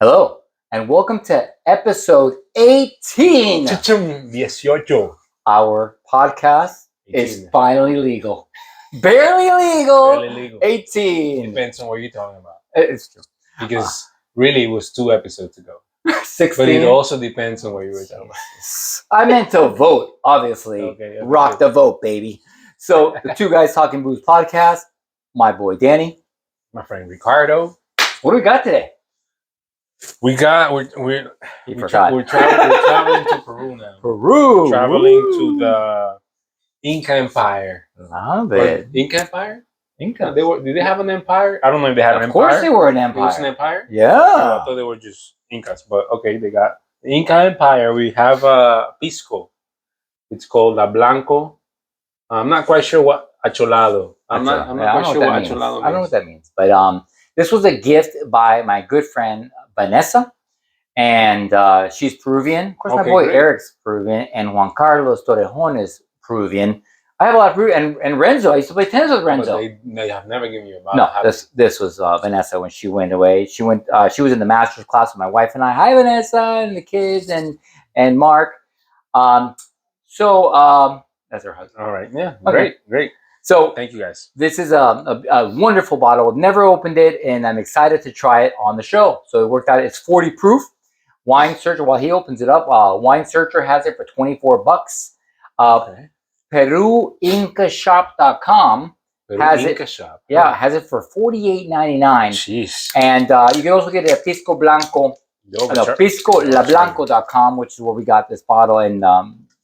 Hello, and welcome to episode 18. 18. Our podcast is finally legal. Barely legal. 18. Depends on what you're talking about. It's true. Because really it was 2 episodes ago. 16. But it also depends on what you were talking about. I meant to vote, obviously. Okay. Rock the vote, baby. So, the Two Guys Talking Booze podcast, my boy Danny. My friend Ricardo. What do we got today? We're traveling to Peru now. Peru. Traveling to the Inca Empire. Love it. Inca Empire? Inca. Did they have an empire? I don't know if they had an empire. Of course they were an It empire. was an empire? Yeah. I thought they were just Incas, but okay, they got the Inca Empire. We have a pisco. It's called LaBlanco. I'm not quite sure what Acholado. I'm not quite sure what Acholado means. I don't know what that means, but this was a gift by my good friend Vanessa, and she's Peruvian. Of course, my boy Eric's Peruvian, and Juan Carlos Torrejon is Peruvian. I have a lot of Peruvian, and Renzo. I used to play tennis with Renzo. But they have never given you a bottle. No, this was Vanessa when she went away. She was in the master's class with my wife and I. Hi, Vanessa, and the kids, and Mark. That's her husband. All right, yeah, Okay. great. So thank you guys. This is a wonderful bottle. I've never opened it, and I'm excited to try it on the show. So it worked out. It's 40 proof. Wine Searcher, while he opens it up, Wine Searcher has it for $24. PeruIncaShop.com has it. Shop. Yeah, has it for $48.99. Jeez. And you can also get it at Pisco Blanco. PiscoLaBlanco.com, which is where we got this bottle, and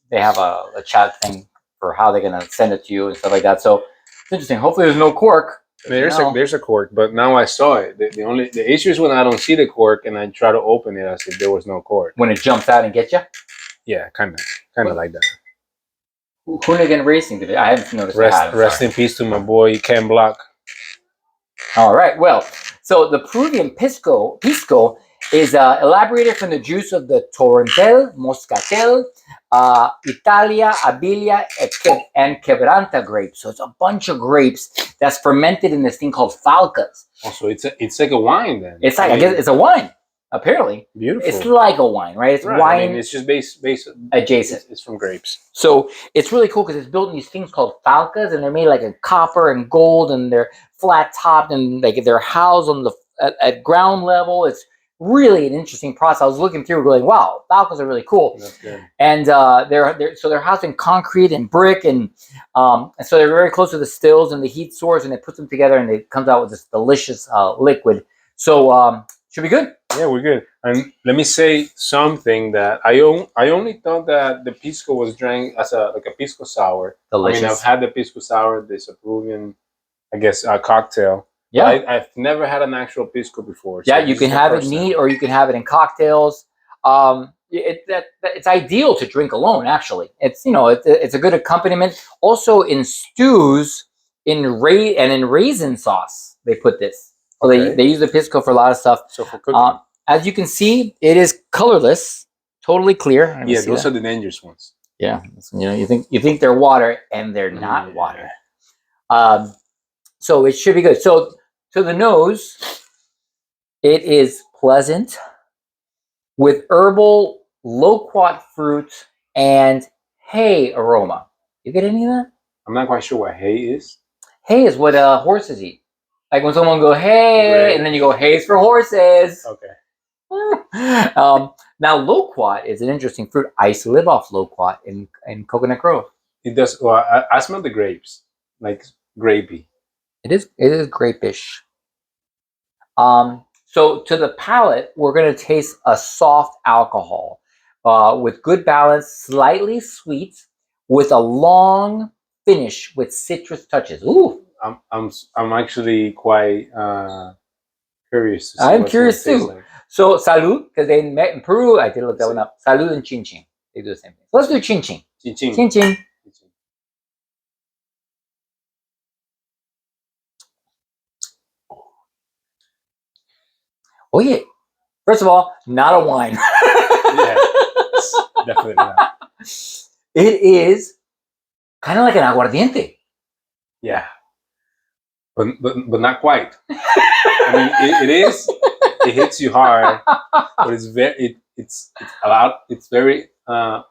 they have a chat thing for how they're gonna send it to you and stuff like that. So it's interesting. Hopefully, there's no cork. There's a cork, but now I saw it. The issue is when I don't see the cork and I try to open it, I said there was no cork. When it jumps out and gets you. Yeah, kind of like that. Hoonigan Racing today. I haven't noticed. Rest in peace to my boy Ken Block. All right. Well, so the Peruvian pisco is elaborated from the juice of the Torrentel, Moscatel, Italia, Abilia, and Quebranta grapes. So it's a bunch of grapes that's fermented in this thing called falcas. Oh, so it's like a wine then. It's like, I guess it's a wine, apparently. Beautiful. It's like a wine, right? It's wine. I mean, it's just based adjacent. It's from grapes. So it's really cool because it's built in these things called falcas, and they're made like in copper and gold, and they're flat topped, and like they're housed on at ground level. It's really an interesting process. I was looking through, going, "Wow, falcons are really cool." That's good. And they're housed in concrete and brick, and so they're very close to the stills and the heat source, and they put them together, and it comes out with this delicious liquid. So should be good. Yeah, we're good. And let me say something that I only thought that the pisco was drank as a pisco sour. Delicious. I mean, I've had the pisco sour. This Peruvian, I guess, cocktail. Yeah, I've never had an actual pisco before. So yeah, you can have it neat, or you can have it in cocktails. It's ideal to drink alone. Actually, it's it's a good accompaniment. Also in stews, in raisin sauce, they put this. So they use the pisco for a lot of stuff. So for cooking, as you can see, it is colorless, totally clear. Yeah, those are the dangerous ones. Yeah, you think they're water, and they're not water. So it should be good. So to the nose, it is pleasant with herbal loquat fruit and hay aroma. You get any of that? I'm not quite sure what hay is. Hay is what horses eat. Like when someone go, "Hey," and then you go, "Hay's for horses." Okay. Now loquat is an interesting fruit. I used to live off loquat in Coconut Grove. It does. Well, I smell the grapes, like grapey. It is grapish. So to the palate, we're going to taste a soft alcohol with good balance, slightly sweet, with a long finish with citrus touches. Ooh, I'm actually quite curious. I'm curious too. Like. So salud, because they met in Peru. I did look that one up. Salud and chin chin. They do the same thing. So let's do chin chin. Chin chin. Chin chin. Oh yeah. First of all, not a wine. Yeah, definitely not. It is Kind of like an aguardiente. Yeah, but not quite. I mean, it is. It hits you hard, but it's it's a lot. It's very the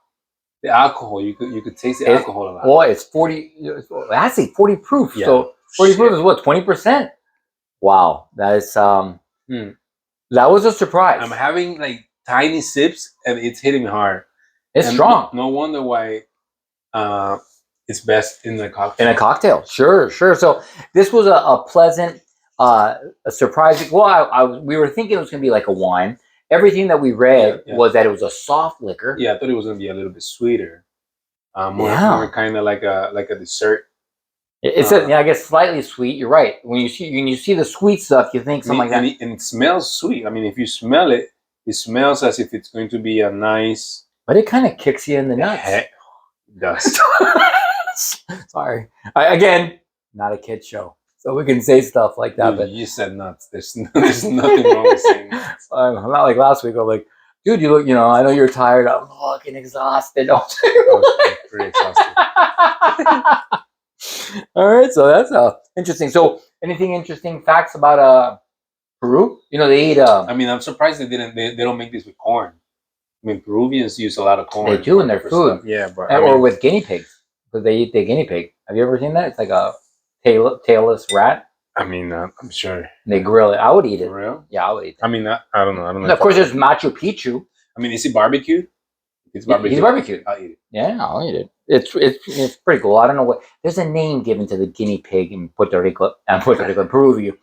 alcohol. You could taste the alcohol a lot. Well, it's 40. I say 40 proof. Yeah. So 40 proof is what, 20%? Wow, that is that was a surprise. I'm having like tiny sips, and it's hitting me hard. It's strong. No wonder why it's best in the cocktail. In a cocktail, sure. So this was a pleasant, a surprising. Well, we were thinking it was going to be like a wine. Everything that we read was that it was a soft liquor. Yeah, I thought it was going to be a little bit sweeter. More kind of like a dessert. It's I guess slightly sweet. You're right. When you see the sweet stuff, you think something like that. And it smells sweet. I mean, if you smell it, it smells as if it's going to be a nice. But it kind of kicks you in the nuts. It does. Sorry. Again, not a kid show, so we can say stuff like that. Dude, but you said nuts. There's nothing wrong with saying nuts. I'm not like last week. I'm like, dude, you look. I know you're tired. I'm fucking exhausted. Pretty exhausted. All right, so that's interesting. So, anything interesting facts about Peru? They eat. I mean, I'm surprised they don't make this with corn. I mean, Peruvians use a lot of corn. They do in their food. Stuff. Yeah, but or with guinea pigs, because they eat the guinea pig. Have you ever seen that? It's like a tailless rat. I mean, I'm sure. And they grill it. I would eat it. For real? Yeah, I would eat it. I mean, I don't know. And of course, there's Machu Picchu. I mean, is it barbecued? It's barbecued. He's barbecued. I'll eat it. Yeah, I'll eat it. It's pretty cool. I don't know what. There's a name given to the guinea pig in Puerto Rico, Peru,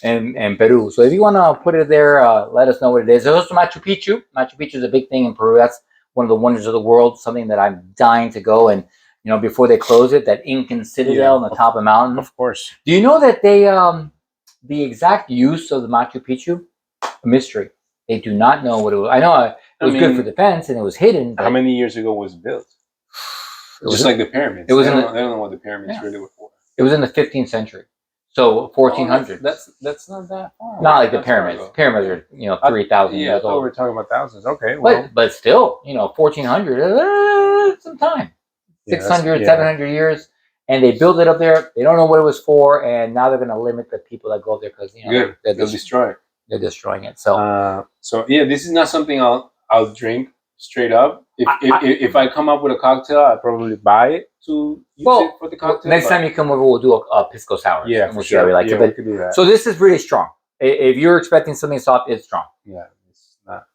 and Peru. So if you want to put it there, let us know what it is. There's also Machu Picchu. Machu Picchu is a big thing in Peru. That's one of the wonders of the world. Something that I'm dying to go. And before they close it, that Incan citadel on the top of the mountain. Of course. Do you know that they the exact use of the Machu Picchu? A mystery. They do not know what it was. I know it was good for defense and it was hidden. How many years ago was it built? Just like the pyramids. They don't know what the pyramids really were for. It was in the 15th century. So 1400. That's not that far. Not like the pyramids. Pyramids are 3,000 years old. Yeah, we're talking about thousands. Okay, well. But still, 1400, some time. 600, 700 years. And they built it up there. They don't know what it was for. And now they're going to limit the people that go up there because, they'll destroy it. They're destroying it. So, this is not something I'll drink straight up. If I come up with a cocktail, I'll probably buy it to use it for the cocktail. Next time you come over, we'll do a pisco sour. Yeah, and we'll see how we like it. We could do that. So this is really strong. If you're expecting something soft, it's strong. Yeah, it's not.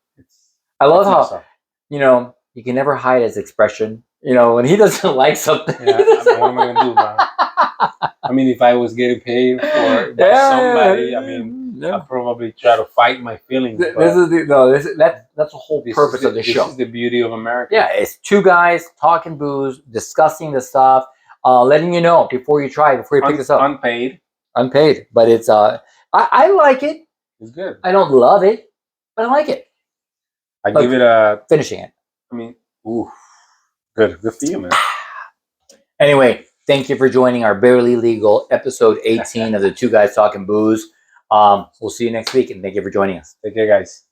I love how you can never hide his expression. When he doesn't like something. Yeah, what am I gonna do, man? I mean, if I was getting paid by somebody, I mean. Yeah. I'll probably try to fight my feelings. That's the whole purpose of the show. This is the beauty of America. Yeah, it's two guys talking booze, discussing the stuff, letting you know before you try, before you pick this up. Unpaid, but it's I like it. It's good. I don't love it, but I like it. I give it a finishing it. I mean, good for you, man. Anyway, thank you for joining our barely legal episode 18 of the Two Guys Talking Booze. We'll see you next week, and thank you for joining us. Take care, guys.